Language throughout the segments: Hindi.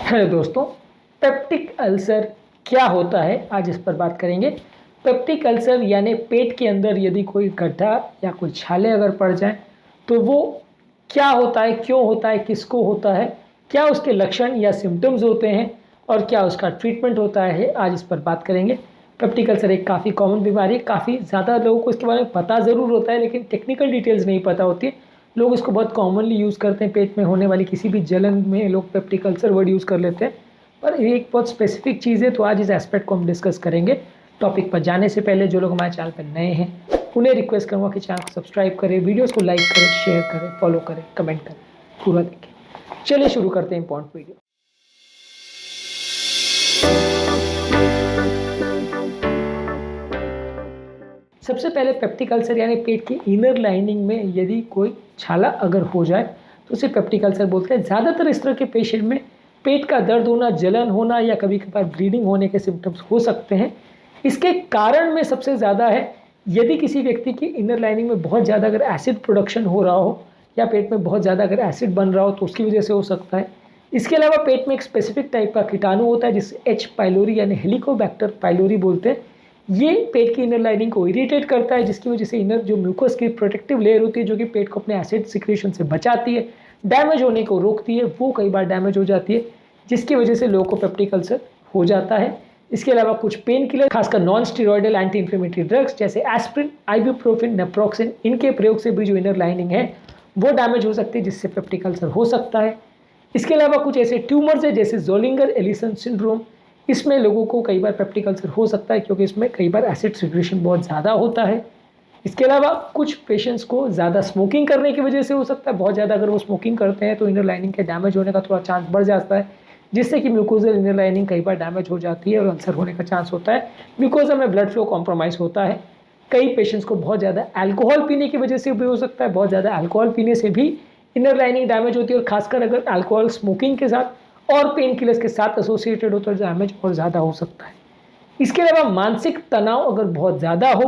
हेलो दोस्तों, पेप्टिक अल्सर क्या होता है आज इस पर बात करेंगे। पेप्टिक अल्सर यानी पेट के अंदर यदि कोई गड्ढा या कोई छाले अगर पड़ जाए तो वो क्या होता है, क्यों होता है, किसको होता है, क्या उसके लक्षण या सिम्टम्स होते हैं और क्या उसका ट्रीटमेंट होता है, आज इस पर बात करेंगे। पेप्टिक अल्सर एक काफ़ी कॉमन बीमारी है, काफ़ी ज़्यादा लोगों को इसके बारे में पता ज़रूर होता है लेकिन टेक्निकल डिटेल्स नहीं पता होती है। लोग इसको बहुत कॉमनली यूज़ करते हैं, पेट में होने वाली किसी भी जलन में लोग पेप्टिक अल्सर वर्ड यूज़ कर लेते हैं, पर ये एक बहुत स्पेसिफिक चीज़ है। तो आज इस एस्पेक्ट को हम डिस्कस करेंगे। टॉपिक पर जाने से पहले जो लोग हमारे चैनल पर नए हैं उन्हें रिक्वेस्ट करूँगा कि चैनल को सब्सक्राइब करें, वीडियोज़ को लाइक करें, शेयर करें, फॉलो करें, कमेंट करें, पूरा देखें। चलिए शुरू करते हैं इंपॉर्टेंट वीडियो। सबसे पहले पेप्टिक अल्सर यानी पेट की इनर लाइनिंग में यदि कोई छाला अगर हो जाए तो उसे पेप्टिक अल्सर बोलते हैं। ज़्यादातर इस तरह के पेशेंट में पेट का दर्द होना, जलन होना या कभी कभार ब्लीडिंग होने के सिम्टम्स हो सकते हैं। इसके कारण में सबसे ज़्यादा है यदि किसी व्यक्ति की इनर लाइनिंग में बहुत ज़्यादा अगर एसिड प्रोडक्शन हो रहा हो या पेट में बहुत ज़्यादा अगर एसिड बन रहा हो तो उसकी वजह से हो सकता है। इसके अलावा पेट में एक स्पेसिफिक टाइप का कीटाणु होता है जिसे एच पाइलोरी यानी हेलिकोबैक्टर पाइलोरी बोलते हैं। ये पेट की इनर लाइनिंग को इरिटेट करता है जिसकी वजह से इनर जो म्यूकस की प्रोटेक्टिव लेयर होती है जो कि पेट को अपने एसिड सिक्रेशन से बचाती है, डैमेज होने को रोकती है, वो कई बार डैमेज हो जाती है जिसकी वजह से लोगों को पेप्टिक अल्सर हो जाता है। इसके अलावा कुछ पेन किलर, खासकर non steroidal anti inflammatory drugs जैसे एस्प्रिन, आइबुप्रोफेन, नेप्रोक्सिन, इनके प्रयोग से भी जो इनर लाइनिंग है वो डैमेज हो सकती है जिससे पेप्टिक अल्सर हो सकता है। इसके अलावा कुछ ऐसे ट्यूमर्स है जैसे जोलिंगर एलिसन सिंड्रोम, इसमें लोगों को कई बार पेप्टिक अल्सर हो सकता है क्योंकि इसमें कई बार एसिड सिक्रेशन बहुत ज़्यादा होता है। इसके अलावा कुछ पेशेंट्स को ज़्यादा स्मोकिंग करने की वजह से हो सकता है। बहुत ज़्यादा अगर वो स्मोकिंग करते हैं तो इनर लाइनिंग के डैमेज होने का थोड़ा चांस बढ़ जाता है जिससे कि म्यूकोजल इनर लाइनिंग कई बार डैमेज हो जाती है और अल्सर होने का चांस होता है। म्यूकोजा में ब्लड फ्लो कॉम्प्रोमाइज़ होता है। कई पेशेंट्स को बहुत ज़्यादा अल्कोहल पीने की वजह से भी हो सकता है। बहुत ज़्यादा अल्कोहल पीने से भी इनर लाइनिंग डैमेज होती है और खासकर अगर अल्कोहल स्मोकिंग के साथ और पेन किलर्स के साथ एसोसिएटेड हो तो डैमेज और ज़्यादा हो सकता है। इसके अलावा मानसिक तनाव अगर बहुत ज़्यादा हो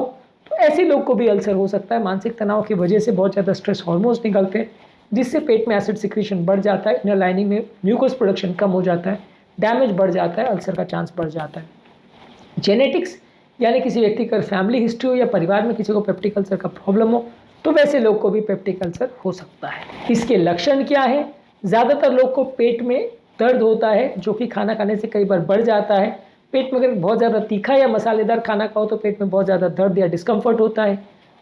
तो ऐसे लोग को भी अल्सर हो सकता है। मानसिक तनाव की वजह से बहुत ज़्यादा स्ट्रेस हार्मोन्स निकलते हैं जिससे पेट में एसिड सिक्रेशन बढ़ जाता है, इनर लाइनिंग में म्यूकस प्रोडक्शन कम हो जाता है, डैमेज बढ़ जाता है, अल्सर का चांस बढ़ जाता है। जेनेटिक्स यानी किसी व्यक्ति का फैमिली हिस्ट्री हो या परिवार में किसी को पेप्टिक अल्सर का प्रॉब्लम हो तो वैसे लोग को भी पेप्टिक अल्सर हो सकता है। इसके लक्षण क्या है? ज़्यादातर लोग को पेट में दर्द होता है जो कि खाना खाने से कई बार बढ़ जाता है। पेट में अगर बहुत ज़्यादा तीखा या मसालेदार खाना खाओ तो पेट में बहुत ज़्यादा दर्द या डिस्कम्फर्ट होता है।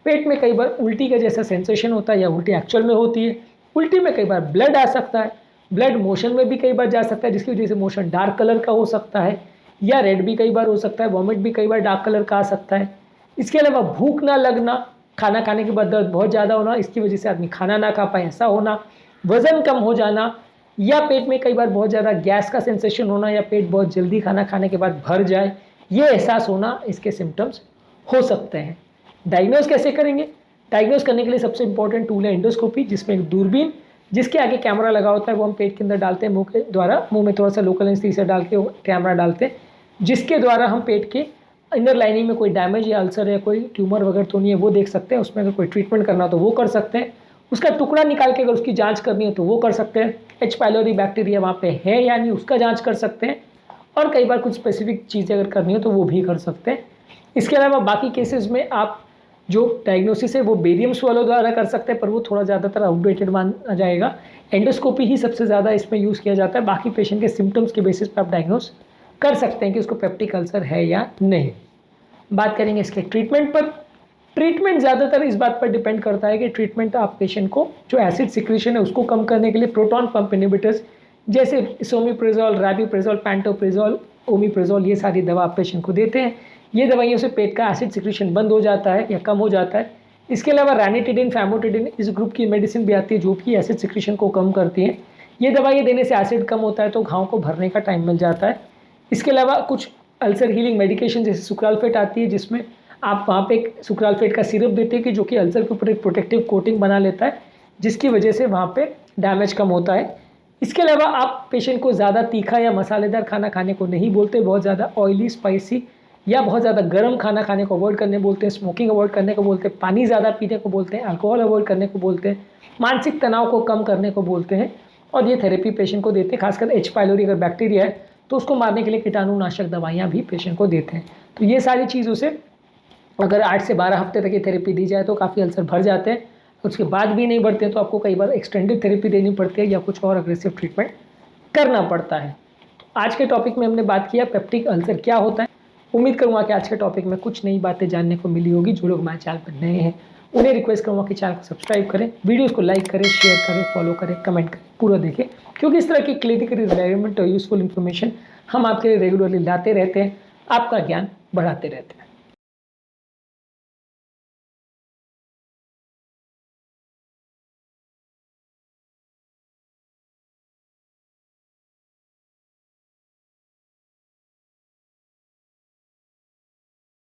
पेट में कई बार उल्टी का जैसा सेंसेशन होता है या उल्टी एक्चुअल में होती है। उल्टी में कई बार ब्लड आ सकता है, ब्लड मोशन में भी कई बार जा सकता है जिसकी वजह से मोशन डार्क कलर का हो सकता है या रेड भी कई बार हो सकता है। वॉमिट भी कई बार डार्क कलर का आ सकता है। इसके अलावा भूख ना लगना, खाना खाने के बाद दर्द बहुत ज़्यादा होना, इसकी वजह से आदमी खाना ना खा पाए ऐसा होना, वज़न कम हो जाना या पेट में कई बार बहुत ज़्यादा गैस का सेंसेशन होना या पेट बहुत जल्दी खाना खाने के बाद भर जाए, ये एहसास होना, इसके सिम्टम्स हो सकते हैं। डायग्नोज कैसे करेंगे? डायग्नोज करने के लिए सबसे इंपॉर्टेंट टूल है एंडोस्कोपी, जिसमें एक दूरबीन जिसके आगे कैमरा लगा होता है वो हम पेट के अंदर डालते हैं मुंह के द्वारा। मुंह में थोड़ा सा लोकल एनेस्थीसिया डाल के कैमरा डालते हैं जिसके द्वारा हम पेट के इनर लाइनिंग में कोई डैमेज या अल्सर या कोई ट्यूमर वगैरह तो नहीं है वो देख सकते हैं। उसमें अगर कोई ट्रीटमेंट करना हो तो वो कर सकते हैं। उसका टुकड़ा निकाल के अगर उसकी जांच करनी हो तो वो कर सकते हैं। एच पाइलोरी बैक्टीरिया वहाँ पे है या नहीं उसका जांच कर सकते हैं और कई बार कुछ स्पेसिफिक चीज़ें अगर करनी हो तो वो भी कर सकते हैं। इसके अलावा बाकी केसेस में आप जो डायग्नोसिस है वो बेरियम स्वैलो द्वारा कर सकते हैं पर वो थोड़ा ज़्यादातर आउटडेटेड माना जाएगा। एंडोस्कोपी ही सबसे ज़्यादा इसमें यूज़ किया जाता है। बाकी पेशेंट के सिम्टम्स के बेसिस पर आप डायग्नोस कर सकते हैं कि उसको पेप्टिक अल्सर है या नहीं। बात करेंगे इसके ट्रीटमेंट पर। ट्रीटमेंट ज़्यादातर इस बात पर डिपेंड करता है कि ट्रीटमेंट आप पेशेंट को जो एसिड सिक्रेशन है उसको कम करने के लिए प्रोटॉन पंप इनहिबिटर्स जैसे सोमिप्रिजोल, रैबिप्रिजोल, पैंटोप्रिजोल, ओमिप्रिजोल, ये सारी दवा आप पेशेंट को देते हैं। ये दवाइयों से पेट का एसिड सिक्रेशन बंद हो जाता है या कम हो जाता है। इसके अलावा रैनिटिडिन, फैमोटिडिन, इस ग्रुप की मेडिसिन भी आती है जो कि एसिड सिक्रेशन को कम करती हैं। ये दवाइयाँ देने से एसिड कम होता है तो घाव को भरने का टाइम मिल जाता है। इसके अलावा कुछ अल्सर हीलिंग मेडिकेशन जैसे सुक्रालफेट आती है जिसमें आप वहाँ पे एक सुक्रालफेट का सिरप देते हैं कि जो कि अल्सर के ऊपर एक प्रोटेक्टिव कोटिंग बना लेता है जिसकी वजह से वहाँ पे डैमेज कम होता है। इसके अलावा आप पेशेंट को ज़्यादा तीखा या मसालेदार खाना खाने को नहीं बोलते, बहुत ज़्यादा ऑयली, स्पाइसी या बहुत ज़्यादा गर्म खाना खाने को अवॉइड करने बोलते हैं, स्मोकिंग अवॉइड करने को बोलते हैं, पानी ज़्यादा पीने को बोलते हैं, अल्कोहल अवॉइड करने को बोलते हैं, मानसिक तनाव को कम करने को बोलते हैं और ये थेरेपी पेशेंट को देते हैं। खासकर एच पाइलोरी अगर बैक्टीरिया है तो उसको मारने के लिए कीटाणुनाशक दवाइयाँ भी पेशेंट को देते हैं। तो ये सारी चीज़ों से अगर 8 से 12 हफ्ते तक ये थेरेपी दी जाए तो काफ़ी अल्सर भर जाते हैं। उसके बाद भी नहीं बढ़ते हैं तो आपको कई बार एक्सटेंडेड थेरेपी देनी पड़ती है या कुछ और अग्रेसिव ट्रीटमेंट करना पड़ता है। आज के टॉपिक में हमने बात किया पेप्टिक अल्सर क्या होता है। उम्मीद करूँगा कि आज के टॉपिक में कुछ नई बातें जानने को मिली होगी। जो लोग हमारे चैनल पर नए हैं उन्हें रिक्वेस्ट करूँगा कि चैनल को सब्सक्राइब करें, वीडियोज़ को लाइक करें, शेयर करें, फॉलो करें, कमेंट करें, पूरा देखें, क्योंकि इस तरह की क्लिनिकली रिलेवेंट और यूजफुल इन्फॉर्मेशन हम आपके लिए रेगुलरली लाते रहते हैं, आपका ज्ञान बढ़ाते रहते हैं।